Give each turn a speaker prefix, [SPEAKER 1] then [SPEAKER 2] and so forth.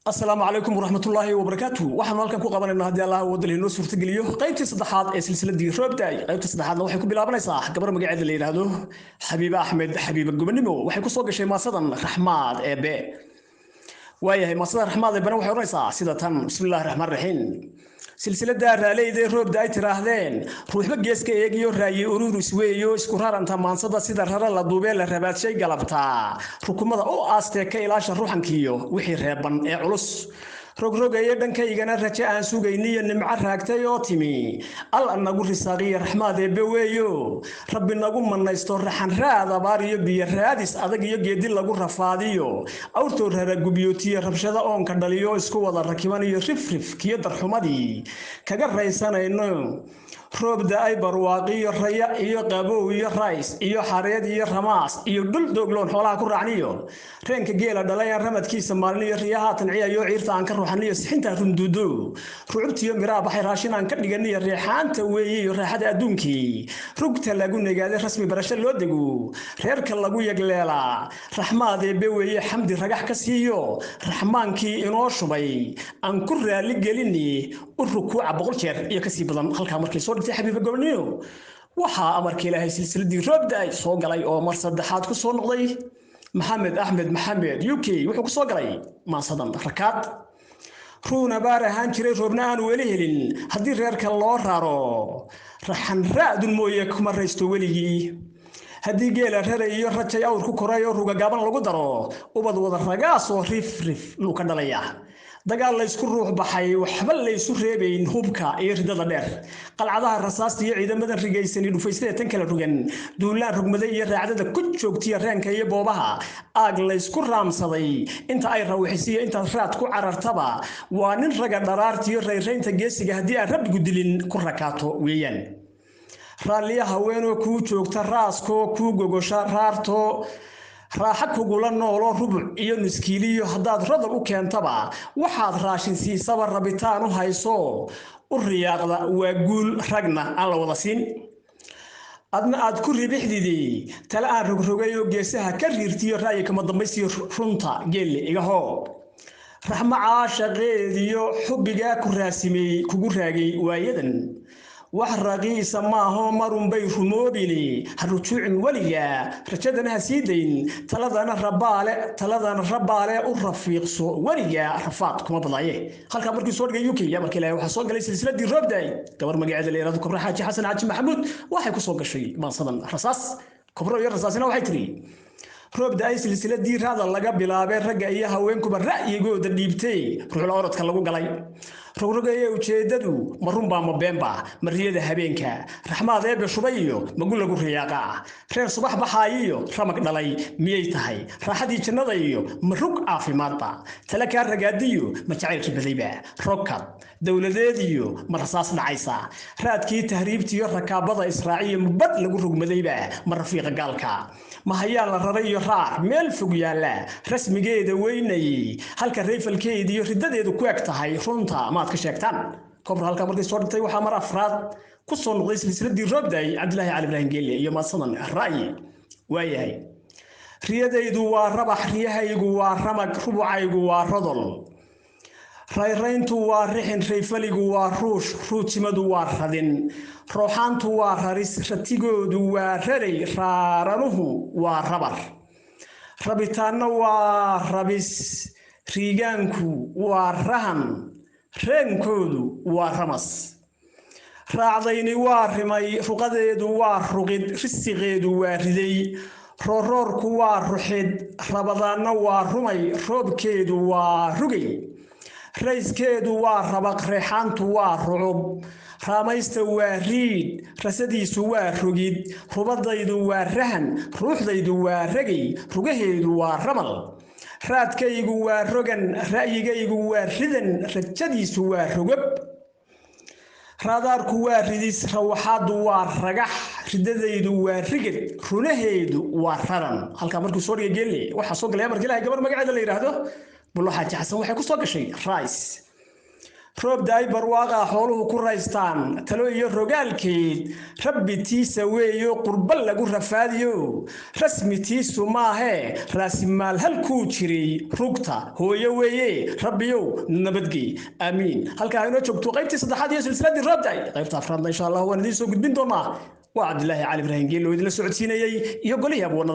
[SPEAKER 1] السلام عليكم ورحمة الله وبركاته. waxaan halkan ku qabanayna hadii Allah uu dalino suurta geliyo qaybtii saddexaad ee silsiladii roobday. qaybtii saddexaadna waxay ku bilaabanaysaa gabar magaceeda la yiraahdo Habiba Ahmed Habiba Gobonimo. waxay ku soo gashay maasadan Raxmaad Eebe. waayahay maasadan Raxmaad Eebe waxay oranaysaa sida tan bismillaahir rahmaanir rahiim. silsilada raaleyda roobda ay tiraahdeen ruuxba geeska eegiyo raayi ururus weeyo isku raranta maansada sida rara la duubee la rabaadshay galabta rukumada oo aastee ka ilaasha ruuxankiyo wixii reeban ee culus rogrogaya dhankaygana raja aan sugayniyo nimco raagtay oo timi al anagu risaaqiyo raxmaad eebbe weeyo rabbi nagu manaysto raxan raad abaar iyo biyo raadis adag iyo geedi lagu rafaadiyo awrtoo rara gubiyootiyo rabshada oonka dhaliyo isku wada rakiban iyo rifrif kiyo darxumadii kaga raysanayno roobda ay barwaaqiyo raya iyo qabow iyo rays iyo xareed iyo ramaas iyo dhul doogloon xoolaha ku raacniyo reenka geela dhalay ramadkiisa maalin iyo riyaha tanciyo ciirta aan ka ruuxaniyo sixinta rundudo rucubtiyo miraa baxay raashin aan ka dhiganiyo reexaanta weeyo raaxada adduunkii rugta lagu nagaaday rasmi barasho loo dego reerka lagu yagleela raxmaad eebbe weeye xamdi ragax ka siiyo raxmaankii inoo shubay aan ku raali gelini u rukuuca boqol jeer iyo ka sii badan halka markii soo dhigtay Habiba Gobonimo waxa amarkii ilaahay silsiladii roobday soo galay oo mar saddexaad ku soo noqday Maxamed Ahmed Maxamed UK wuxuu ku soo galay maasadan rakaad ruuna baarahan jiray roobna aan weli helin hadii reerka loo raro raxan raadun mooye kuma raysto weligii hadii geela raray iyo rajay awr ku korayo ruga gaaban lagu daro ubad wada ragaas oo rif luu ka dhalaya dagaal la isku ruux baxay waxba la isu reebayn hubka iyo ridada dheer qalcadaha rasaasta iyo ciidamada rigaysan dhufaysay tan kala rugan duulaan rugmaday iyo raacdada ku joogtiya reenka iyo boobaha aag la isku raamsaday inta ay rawxiisiyo inta raad ku carartaba waa nin raga dharaartiyo reereynta geesiga hadii aan rabbigu dilin ku rakaato weeyaan raaliyaha haweenoo ku joogta raasko ku gogosha raarto raaxa kugula noolo rubuc iyo nuskiiliyo hadaad radab u keentaba waxaad raashin siisaba rabitaan u hayso u riyaaqda waa guul ragna aan la wada siin adna aad ku ribixdidii tala aan rogrogayo geesaha ka riirtiyo raayi kama dambaysiyo runta geelle iga hoo raxma caashaqeediyo xubbigaa ku raasimay kugu raagay waayadan wax raqiisa maaho marun bay rumoobini harujuucin waliga rajadana hasiidayn taladana rabaale u rafiiqso waliga rafaad kuma badaaye halka markii soo dhigay UK ya markii waxa soo galay silsiladii roobday gabar magaceeda la yiraahdo Kubra Xaaji Xasan Xaaji Maxamuud waxay ku soo gashay maasadan rasaas Kubra iyo rasaasina waxay tiri roobda ay silsiladii raada laga bilaabay ragga iyo haweenkuba ra'yigooda dhiibtay ruuxul orodka lagu galay rogrogaya ujeedadu marunba ma beenba mariyada habeenka raxmaad eebbe shubayo magu lagu riyaaqa reer subax baxaayo ramag dhalay miyay tahay raaxadii jannada iyo marug caafimaadba tala ka ragaadiyo ma jacaylki badayba rokad dawladeediyo marasaas dhacaysa raadkii tahriibtiyo rakaabada Israaciil mubad lagu rugmadayba mar rafiiqa gaalka ma hayaan la rarayo raac meel fog yaala rasmigeeda weynay halka reefalkeediyo ridadeedu ku eg tahay runta ma ka sheegtaan kobra halka markii soo dhintay waxa mar afraad ku soo noqday silsiladii roobday Cabdullaahi Ali Ibrahim Geelle iyo maasadan raayi waayahay riyadaydu waa rabax riyahaygu waa ramag rubucaygu waa rodol rayrayntu waa rixin rayfaligu waa ruush ruujimadu waa radin rooxaantu waa raris ratigoodu waa raray raaranuhu waa rabar rabitaanna waa rabis riigaanku waa rahan reenkoodu waa ramas raacdayni waa rimay ruqadeedu waa ruqid risiqeedu waa riday rooroorku waa ruxid rabadaanna waa rumay roobkeedu waa rugay rayskeedu waa rabaq reexaantu waa rucub raamaysta waa riid rasadiisu waa rugid rubadaydu waa rahan ruuxdaydu waa ragay rugaheedu waa ramal raadkaygu waa rogan ra'yigaygu waa ridan rajadiisu waa rogab raadaarku waa ridis rawaxaadu waa ragax ridadaydu waa rigid runaheedu waa raran halka markuu soo dhigay geelle waxa soo galay markii ilaahay gabar magaceeda la yiraahdo Bulo Xaaji Xasan waxay ku soo gashay rice roob daay barwaaqa xooluhu ku raystaan talo iyo rogaalkeed rabbi tiisa weeyo qurbal lagu rafaadiyo rasmi tiisu maahee raasimaal halkuu jiray rugta hooyo weeye rabbiyow nabadgey aamiin halkaa inoo joogto qaybtii saddexaad iyo silsiladii roob daay qaybta afraadna insha allah waan idiin soo gudbin doonaa waa cabdilaahi cali ibraahim geelo idinla socodsiinayay iyo golihii abwanada